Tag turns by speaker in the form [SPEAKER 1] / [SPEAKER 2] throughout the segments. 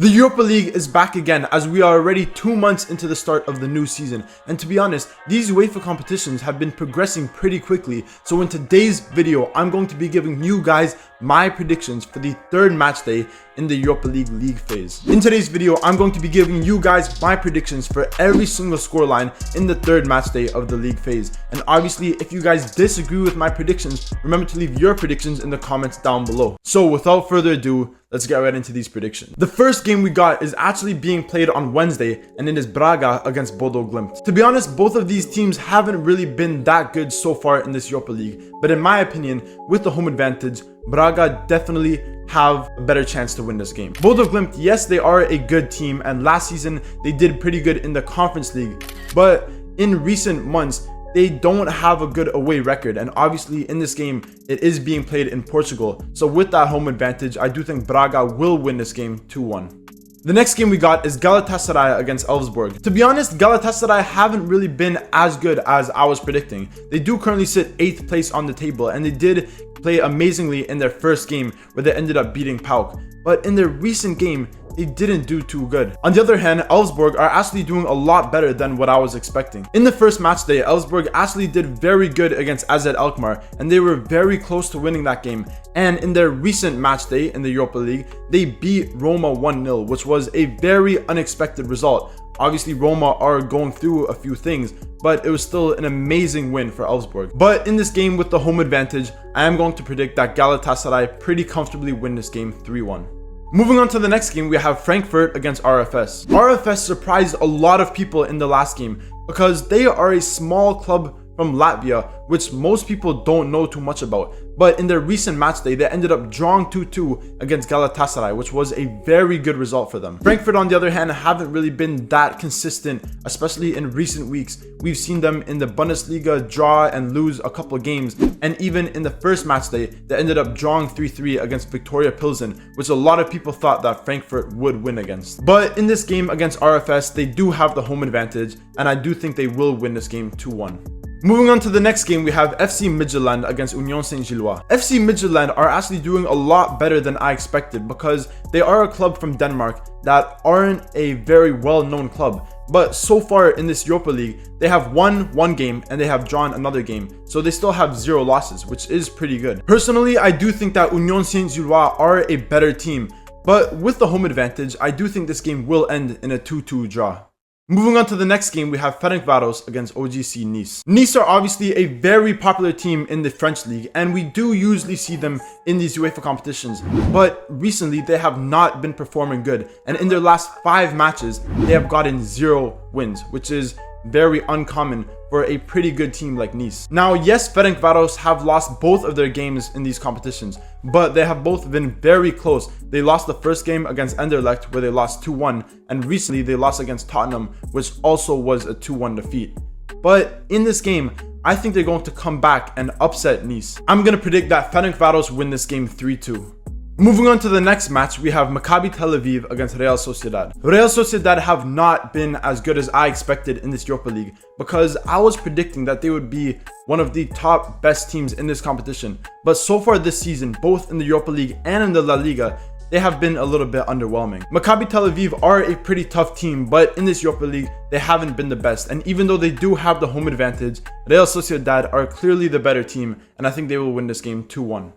[SPEAKER 1] The Europa League is back again as we are already 2 months into the start of the new season, and to be honest, these UEFA competitions have been progressing pretty quickly. So in today's video, I'm going to be giving you guys my predictions for the third match day in the Europa League phase. In today's video, I'm going to be giving you guys my predictions for every single scoreline in the third match day of the league phase. And obviously, if you guys disagree with my predictions, remember to leave your predictions in the comments down below. So without further ado, let's get right into these predictions. The first game we got is actually being played on Wednesday, and it is Braga against Bodo Glimt. To be honest, both of these teams haven't really been that good so far in this Europa League, but in my opinion, with the home advantage, Braga definitely have a better chance to win this game. Bodo Glimt, yes, they are a good team, and last season they did pretty good in the Conference League, but in recent months, they don't have a good away record, and obviously in this game it is being played in Portugal. So with that home advantage, I do think Braga will win this game 2-1. The next game we got is Galatasaray against Elsburg. To be honest, Galatasaray haven't really been as good as I was predicting. They do currently sit 8th place on the table, and they did play amazingly in their first game where they ended up beating PAOK. But in their recent game, they didn't do too good. On the other hand, Elsburg are actually doing a lot better than what I was expecting. In the first match day, Elsburg actually did very good against AZ Alkmaar, and they were very close to winning that game. And in their recent match day in the Europa League, they beat Roma 1-0, which was a very unexpected result. Obviously, Roma are going through a few things, but it was still an amazing win for Elsburg. But in this game with the home advantage, I am going to predict that Galatasaray pretty comfortably win this game 3-1. Moving on to the next game, we have Frankfurt against RFS. RFS surprised a lot of people in the last game because they are a small club from Latvia, which most people don't know too much about. But in their recent match day, they ended up drawing 2-2 against Galatasaray, which was a very good result for them. Frankfurt, on the other hand, haven't really been that consistent, especially in recent weeks. We've seen them in the Bundesliga draw and lose a couple of games, and even in the first match day, they ended up drawing 3-3 against Viktoria Plzen, which a lot of people thought that Frankfurt would win against. But in this game against RFS, they do have the home advantage, and I do think they will win this game 2-1. Moving on to the next game, we have FC Midtjylland against Union Saint-Gilloise. FC Midtjylland are actually doing a lot better than I expected because they are a club from Denmark that aren't a very well-known club. But so far in this Europa League, they have won one game and they have drawn another game. So they still have 0 losses, which is pretty good. Personally, I do think that Union Saint-Gilloise are a better team. But with the home advantage, I do think this game will end in a 2-2 draw. Moving on to the next game, we have Ferencváros against OGC Nice. Nice are obviously a very popular team in the French league, and we do usually see them in these UEFA competitions. But recently, they have not been performing good, and in their last 5 matches, they have gotten 0 wins, which is very uncommon for a pretty good team like Nice. Now, yes, Ferencváros have lost both of their games in these competitions, but they have both been very close. They lost the first game against Anderlecht, where they lost 2-1, and recently they lost against Tottenham, which also was a 2-1 defeat. But in this game, I think they're going to come back and upset Nice. I'm going to predict that Ferencváros win this game 3-2. Moving on to the next match, we have Maccabi Tel Aviv against Real Sociedad. Real Sociedad have not been as good as I expected in this Europa League because I was predicting that they would be one of the top best teams in this competition. But so far this season, both in the Europa League and in the La Liga, they have been a little bit underwhelming. Maccabi Tel Aviv are a pretty tough team, but in this Europa League, they haven't been the best. And even though they do have the home advantage, Real Sociedad are clearly the better team, and I think they will win this game 2-1.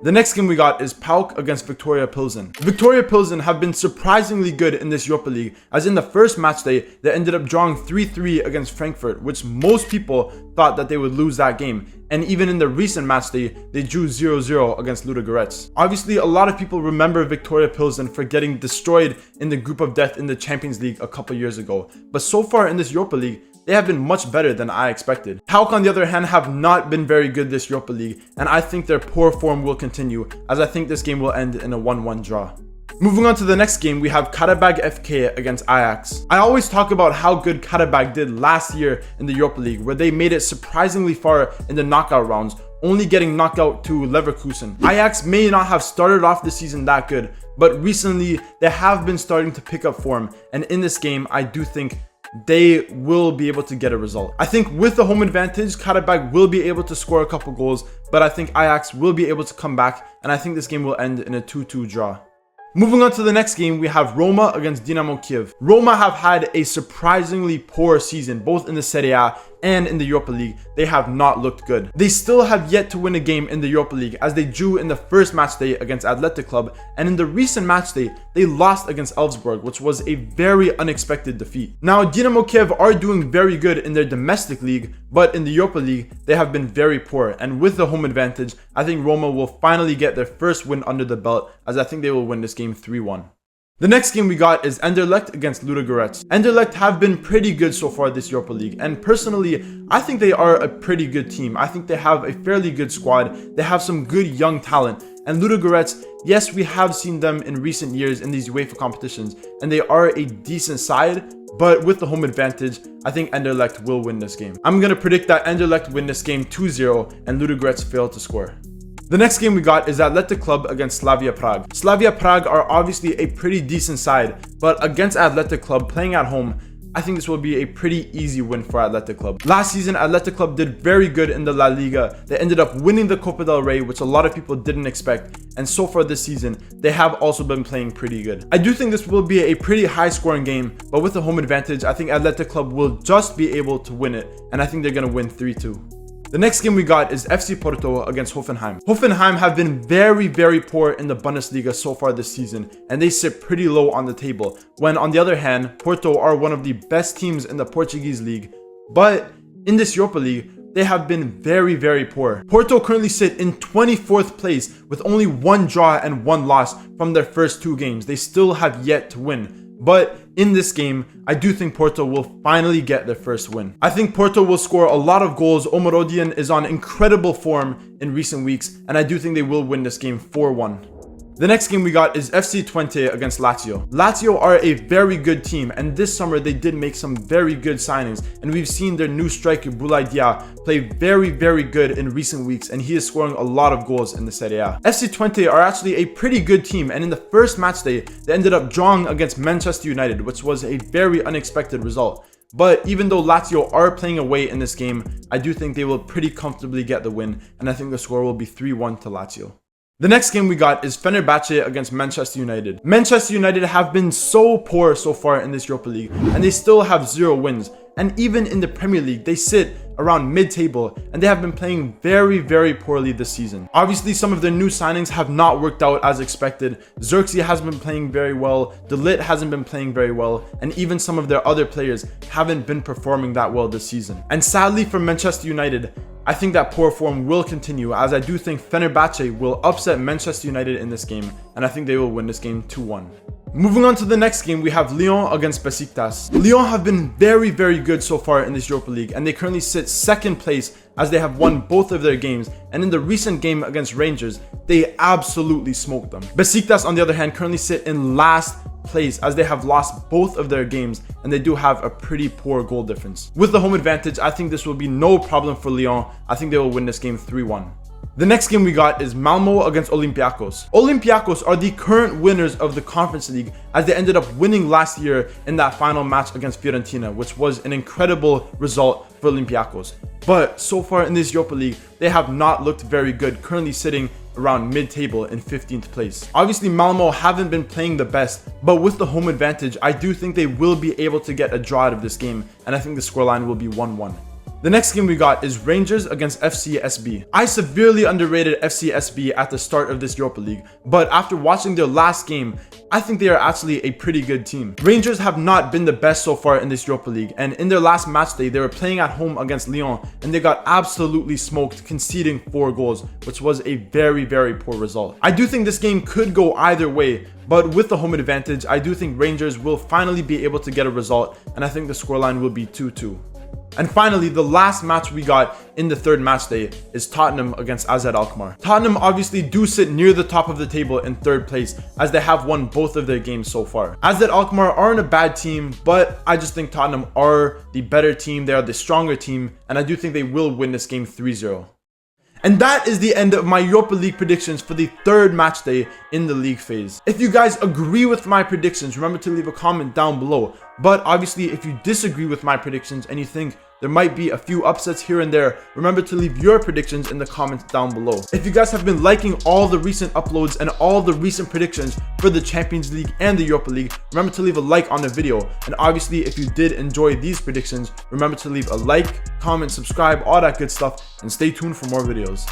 [SPEAKER 1] The next game we got is PAOK against Viktoria Plzen. Viktoria Plzen have been surprisingly good in this Europa League, as in the first match day, they ended up drawing 3-3 against Frankfurt, which most people thought that they would lose that game. And even in the recent match day, they drew 0-0 against Ludogorets. Obviously, a lot of people remember Viktoria Plzen for getting destroyed in the group of death in the Champions League a couple years ago. But so far in this Europa League, they have been much better than I expected. PAOK, on the other hand, have not been very good this Europa League, and I think their poor form will continue, as I think this game will end in a 1-1 draw. Moving on to the next game, we have Qarabag FK against Ajax. I always talk about how good Qarabag did last year in the Europa League, where they made it surprisingly far in the knockout rounds, only getting knocked out to Leverkusen. Ajax may not have started off the season that good, but recently they have been starting to pick up form, and in this game, I do think they will be able to get a result. I think with the home advantage, Qarabag will be able to score a couple goals, but I think Ajax will be able to come back, and I think this game will end in a 2-2 draw. Moving on to the next game, we have Roma against Dynamo Kiev. Roma have had a surprisingly poor season, both in the Serie A and in the Europa League. They have not looked good. They still have yet to win a game in the Europa League, as they drew in the first match day against Athletic Club, and in the recent match day, they lost against Elsburg, which was a very unexpected defeat. Now, Dynamo Kiev are doing very good in their domestic league, but in the Europa League, they have been very poor, and with the home advantage, I think Roma will finally get their first win under the belt, as I think they will win this game 3-1. The next game we got is Anderlecht against Ludogorets. Anderlecht have been pretty good so far this Europa League, and personally, I think they are a pretty good team. I think they have a fairly good squad, they have some good young talent, and Ludogorets, yes, we have seen them in recent years in these UEFA competitions, and they are a decent side, but with the home advantage, I think Anderlecht will win this game. I'm going to predict that Anderlecht win this game 2-0 and Ludogorets fail to score. The next game we got is Athletic Club against Slavia Prague. Slavia Prague are obviously a pretty decent side, but against Athletic Club playing at home, I think this will be a pretty easy win for Athletic Club. Last season, Athletic Club did very good in the La Liga. They ended up winning the Copa del Rey, which a lot of people didn't expect. And so far this season, they have also been playing pretty good. I do think this will be a pretty high scoring game, but with the home advantage, I think Athletic Club will just be able to win it. And I think they're going to win 3-2. The next game we got is FC Porto against Hoffenheim. Hoffenheim have been very poor in the Bundesliga so far this season, and they sit pretty low on the table, when on the other hand, Porto are one of the best teams in the Portuguese league. But in this Europa League, they have been very poor. Porto currently sit in 24th place with only 1 draw and 1 loss from their first 2 games. They still have yet to win. But in this game, I do think Porto will finally get their first win. I think Porto will score a lot of goals. Omorodian is on incredible form in recent weeks, and I do think they will win this game 4-1. The next game we got is FC Twente against Lazio. Lazio are a very good team, and this summer they did make some very good signings, and we've seen their new striker Boulaye Dia play very good in recent weeks, and he is scoring a lot of goals in the Serie A. FC Twente are actually a pretty good team, and in the first match day, they ended up drawing against Manchester United, which was a very unexpected result. But even though Lazio are playing away in this game, I do think they will pretty comfortably get the win, and I think the score will be 3-1 to Lazio. The next game we got is Fenerbahce against Manchester United. Manchester United have been so poor so far in this Europa League, and they still have 0 wins. And even in the Premier League, they sit around mid-table, and they have been playing very poorly this season. Obviously, some of their new signings have not worked out as expected. Xerxes hasn't been playing very well, De Ligt hasn't been playing very well, and even some of their other players haven't been performing that well this season. And sadly for Manchester United, I think that poor form will continue, as I do think Fenerbahce will upset Manchester United in this game, and I think they will win this game 2-1. Moving on to the next game, we have Lyon against Besiktas. Lyon have been very good so far in this Europa League, and they currently sit 2nd place as they have won both of their games, and in the recent game against Rangers, they absolutely smoked them. Besiktas, on the other hand, currently sit in last place as they have lost both of their games, and they do have a pretty poor goal difference. With the home advantage, I think this will be no problem for Lyon. I think they will win this game 3-1. The next game we got is Malmo against Olympiacos. Olympiacos are the current winners of the Conference League, as they ended up winning last year in that final match against Fiorentina, which was an incredible result for Olympiacos. But so far in this Europa League, they have not looked very good, currently sitting around mid-table in 15th place. Obviously, Malmo haven't been playing the best, but with the home advantage, I do think they will be able to get a draw out of this game, and I think the scoreline will be 1-1. The next game we got is Rangers against FC SB. I severely underrated FC SB at the start of this Europa League, but after watching their last game, I think they are actually a pretty good team. Rangers have not been the best so far in this Europa League, and in their last match day, they were playing at home against Lyon, and they got absolutely smoked, conceding 4 goals, which was a very poor result. I do think this game could go either way, but with the home advantage, I do think Rangers will finally be able to get a result, and I think the scoreline will be 2-2. And finally, the last match we got in the 3rd match day is Tottenham against AZ Alkmaar. Tottenham obviously do sit near the top of the table in 3rd place, as they have won both of their games so far. AZ Alkmaar aren't a bad team, but I just think Tottenham are the better team, they are the stronger team, and I do think they will win this game 3-0. And that is the end of my Europa League predictions for the 3rd match day in the league phase. If you guys agree with my predictions, remember to leave a comment down below. But obviously, if you disagree with my predictions and you think There might be a few upsets here and there. Remember to leave your predictions in the comments down below. If you guys have been liking all the recent uploads and all the recent predictions for the Champions League and the Europa League, remember to leave a like on the video. And obviously, if you did enjoy these predictions, remember to leave a like, comment, subscribe, all that good stuff, and stay tuned for more videos.